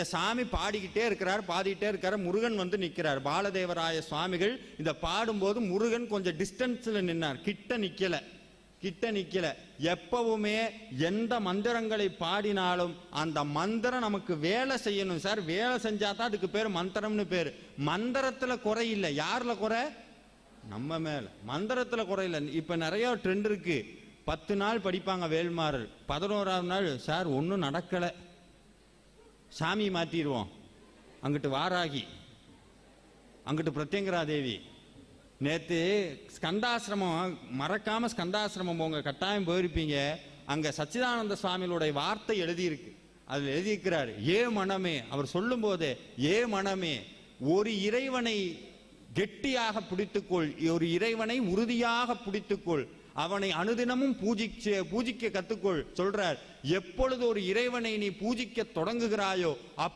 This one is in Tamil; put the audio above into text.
சாமி பாடிக்கிட்டே இருக்கார். முருகன் வந்து நிற்கிறார். பாலதேவராய சுவாமிகள் இந்த பாடும்போது முருகன் கொஞ்சம் டிஸ்டன்ஸ்ல நின்னார், கிட்ட நிக்கல. எப்பவுமே எந்த மந்திரங்களை பாடினாலும் அந்த மந்திரம் நமக்கு வேலை செய்யணும் சார். வேலை செஞ்சாதான் அதுக்கு பேர் மந்திரம்னு பேர். மந்திரத்துல குறை இல்லை. யாருல குறை? நம்ம மேல. மந்திரத்துல குறை இல்லை. இப்ப நிறைய ட்ரெண்ட் இருக்கு. 10 நாள் படிப்பாங்க வேல்மாறல், 11ஆவது நாள் சார் ஒன்றும் நடக்கலை, சாமி மாற்றிடுவோம், அங்கிட்டு வாராகி, அங்கிட்டு பிரத்யங்கரா தேவி. நேற்று ஸ்கந்தாசிரமம், மறக்காம ஸ்கந்தாசிரமம் போங்க, கட்டாயம் போயிருப்பீங்க. அங்க சச்சிதானந்த சுவாமிகளுடைய வார்த்தை எழுதியிருக்கு. அதில் எழுதியிருக்கிறார், ஏ மனமே, அவர் சொல்லும் போதே, ஏ மனமே, ஒரு இறைவனை கெட்டியாக பிடித்துக்கொள், ஒரு இறைவனை உறுதியாக பிடித்துக்கொள், அவனை அனுதினமும் பூஜிக்க கத்துக்கொள் சொல்றார். எப்பொழுது ஒரு இறைவனை நீ பூஜிக்க தொடங்குகிறாயோ